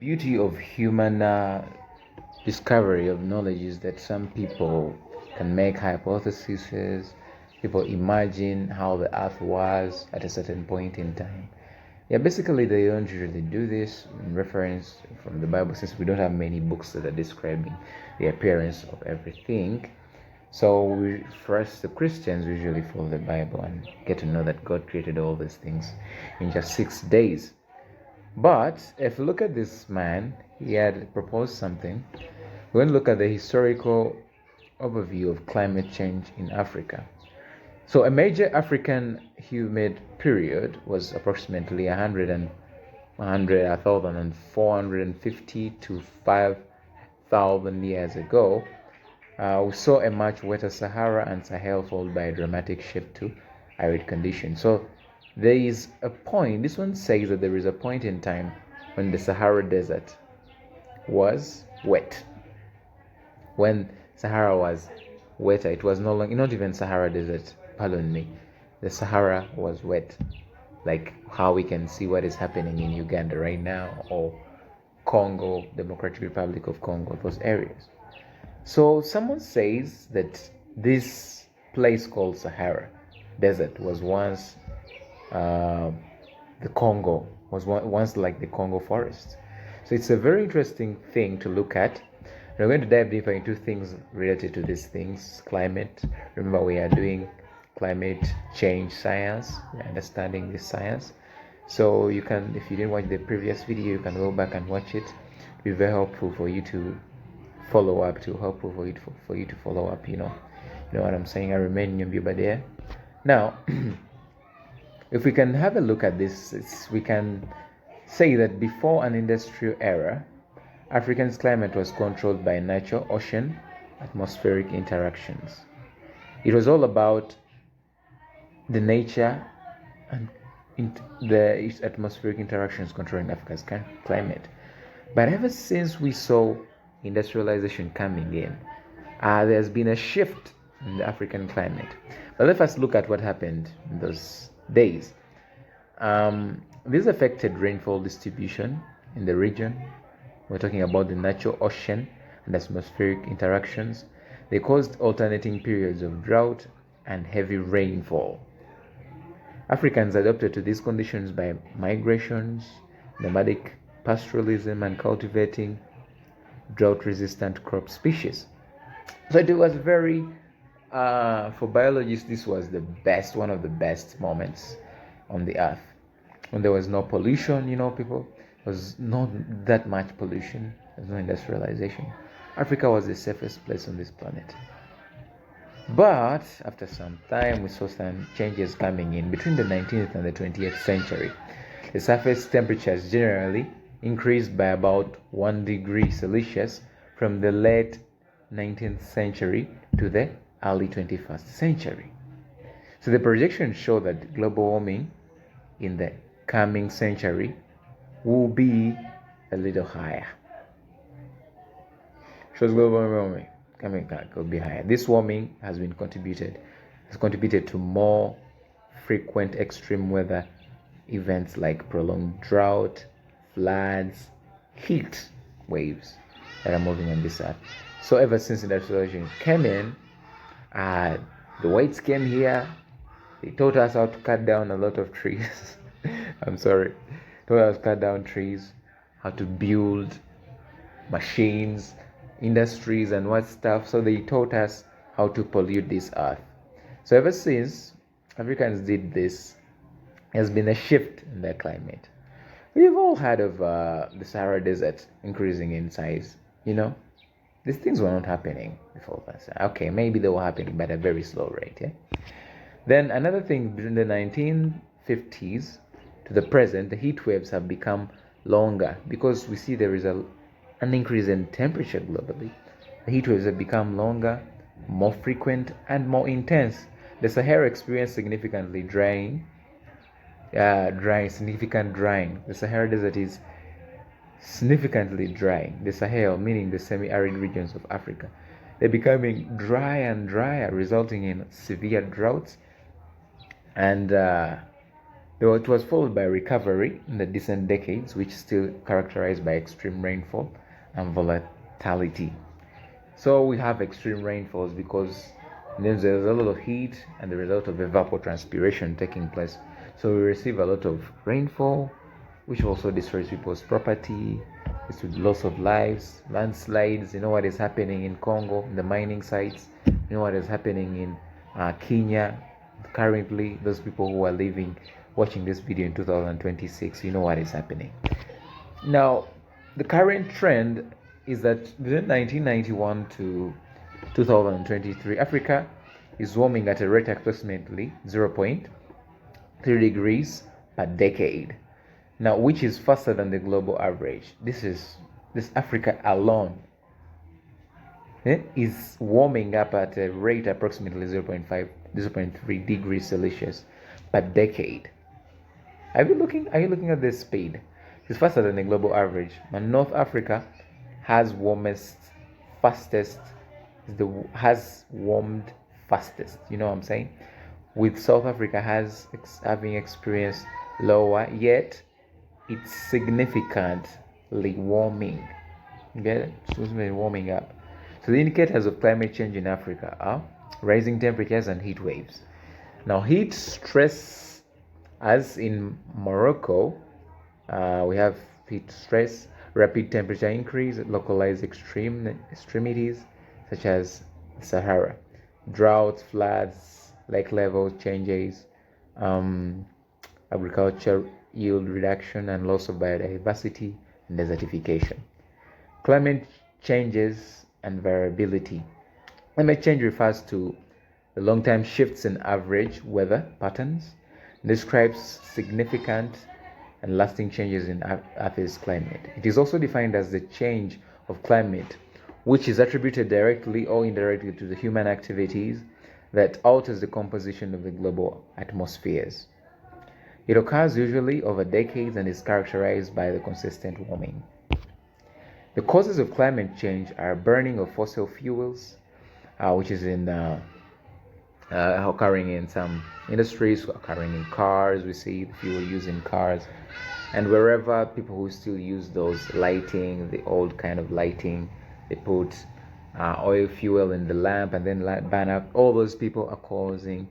Beauty of human discovery of knowledge is that some people can make hypotheses, people imagine how the earth was at a certain point in time. Yeah, basically they don't usually do this in reference from the Bible, since we don't have many books that are describing the appearance of everything. So for us, the Christians, usually follow the Bible and get to know that God created all these things in just 6 days. But if you look at this man, he had proposed something. We're going to look at the historical overview of climate change in Africa. So a major African humid period was approximately 1,450 to 5,000 years ago. We saw a much wetter Sahara and Sahel, followed by a dramatic shift to arid conditions. So there is a point, this one says that there is a point in time when the Sahara Desert was wet. When Sahara was wetter, it was no longer, not even Sahara Desert, pardon me, the Sahara was wet, like how we can see what is happening in Uganda right now, or Congo, Democratic Republic of Congo, those areas. So someone says that this place called Sahara Desert was once the Congo, was once like the Congo forest. So it's a very interesting thing to look at. We're going to dive deeper into things related to these things. Climate. Remember, we are doing climate change science. We're understanding this science. So you can, if you didn't watch the previous video, you can go back and watch it. It'll be very helpful for you to follow up, for you to follow up, you know what I'm saying. I remain Obadiah. Now if we can have a look at this, we can say that before an industrial era, Africa's climate was controlled by natural ocean atmospheric interactions. It was all about the nature and the atmospheric interactions controlling Africa's climate. But ever since we saw industrialization coming in, there's been a shift in the African climate. But let us look at what happened in those days. This affected rainfall distribution in the region. We're talking about the natural ocean and atmospheric interactions. They caused alternating periods of drought and heavy rainfall. Africans adapted to these conditions by migrations, nomadic pastoralism, and cultivating drought-resistant crop species. So it was very, for biologists, this was one of the best moments on the earth, when there was no pollution. People, there was not that much pollution, there's no industrialization. Africa was the safest place on this planet. But after some time, we saw some changes coming in. Between the 19th and the 20th century, the surface temperatures generally increased by about 1 degree Celsius from the late 19th century to the early 21st century. So the projections show that global warming in the coming century will be a little higher. Shows global warming coming could be higher. This warming has contributed to more frequent extreme weather events like prolonged drought, floods, heat waves that are moving on this earth. So ever since industrialization came in, the whites came here. They taught us how to cut down a lot of trees. I'm sorry. Taught us to cut down trees, how to build machines, industries, and what stuff. So they taught us how to pollute this earth. So ever since Africans did this, there's been a shift in their climate. We've all heard of the Sahara Desert increasing in size. These things were not happening before that. Okay, maybe they were happening, but at a very slow rate. Yeah. Then another thing, between the 1950s to the present, the heat waves have become longer because we see there is an increase in temperature globally. The heat waves have become longer, more frequent, and more intense. The Sahara experienced significant drying. The Sahara Desert is significantly drying. The Sahel, meaning the semi-arid regions of Africa, they're becoming drier and drier, resulting in severe droughts and Though it was followed by recovery in the distant decades, which still characterized by extreme rainfall and volatility. So we have extreme rainfalls because there's a lot of heat and the result of evapotranspiration taking place. So we receive a lot of rainfall, which also destroys people's property, it's with loss of lives, landslides. You know what is happening in Congo, in the mining sites. You know what is happening in Kenya currently. Those people who are living, watching this video in 2026, you know what is happening. Now, the current trend is that within 1991 to 2023, Africa is warming at a rate approximately 0.3 degrees per decade. Now, which is faster than the global average. This Africa alone is warming up at a rate approximately 0.3 degrees Celsius per decade. Are you looking at this speed? It's faster than the global average. And North Africa has warmed fastest. You know what I'm saying? With South Africa having experienced lower, yet it's significantly warming. Okay, it's warming up. So the indicators of climate change in Africa are rising temperatures and heat waves. Now, heat stress, as in Morocco, we have heat stress, rapid temperature increase, localized extremities such as Sahara, droughts, floods, lake level changes, agriculture yield reduction and loss of biodiversity, and desertification. Climate changes and variability. Climate change refers to the long-term shifts in average weather patterns, describes significant and lasting changes in Earth's climate. It is also defined as the change of climate which is attributed directly or indirectly to the human activities that alters the composition of the global atmospheres. It occurs usually over decades and is characterized by the consistent warming. The causes of climate change are burning of fossil fuels, which is occurring in some industries, occurring in cars. We see the fuel used in cars, and wherever people who still use those lighting, the old kind of lighting, they put oil fuel in the lamp and then burn up. All those people are causing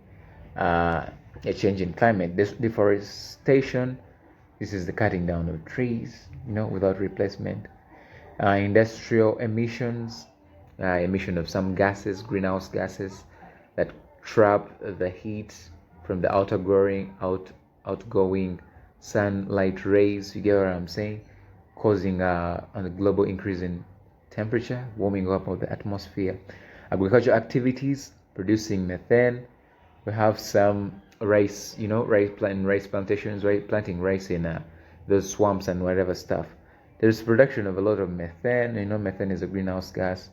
a change in climate. Deforestation, this is the cutting down of trees, without replacement. Industrial emissions, emission of some gases, greenhouse gases that trap the heat from the outgoing sunlight rays. You get what I'm saying? Causing a global increase in temperature, warming up of the atmosphere. Agricultural activities producing methane. We have some rice plantations, planting rice in those swamps and whatever stuff. There's production of a lot of methane. Methane is a greenhouse gas.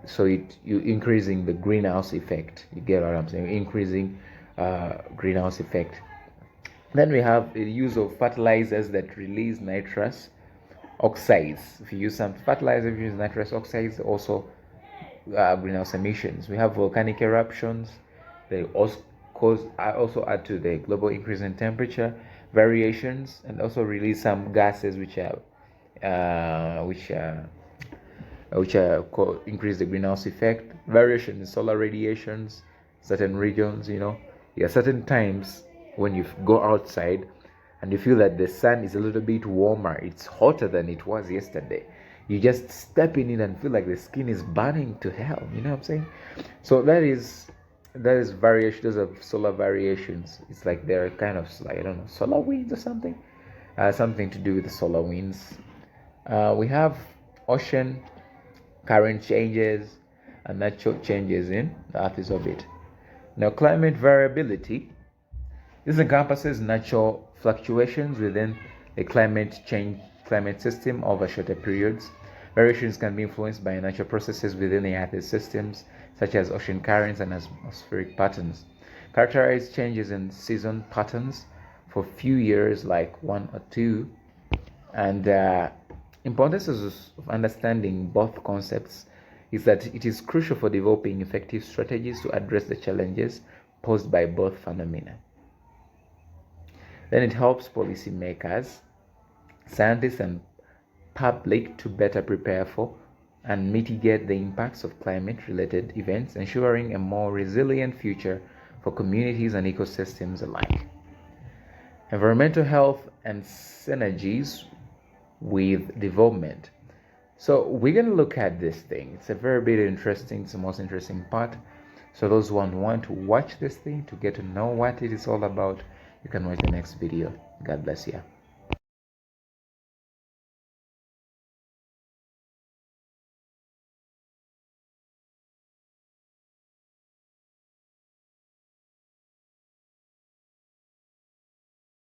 So you increasing the greenhouse effect. You get what I'm saying? Increasing greenhouse effect. Then we have the use of fertilizers that release nitrous oxides. If you use some fertilizer, if you use nitrous oxides, also greenhouse emissions. We have volcanic eruptions. They also add to the global increase in temperature variations, and also release some gases which increase the greenhouse effect. Variation in solar radiations, certain regions. Certain times when you go outside and you feel that the sun is a little bit warmer, it's hotter than it was yesterday. You just step in it and feel like the skin is burning to hell. You know what I'm saying? So that is variation. Those are solar variations. It's like they're kind of like, I don't know, solar winds or something. Something to do with the solar winds. We have ocean current changes and natural changes in the Earth's orbit. Now, climate variability. This encompasses natural fluctuations within a climate system over shorter periods. Variations can be influenced by natural processes within the Earth's systems, such as ocean currents and atmospheric patterns. Characterize changes in season patterns for few years, like 1 or 2. And importance of understanding both concepts is that it is crucial for developing effective strategies to address the challenges posed by both phenomena. Then it helps policymakers, scientists, and public to better prepare for and mitigate the impacts of climate-related events, ensuring a more resilient future for communities and ecosystems alike. Environmental health and synergies with development. So we're going to look at this thing. It's a very bit interesting. It's the most interesting part. So those who want to watch this thing to get to know what it is all about, you can watch the next video. God bless you.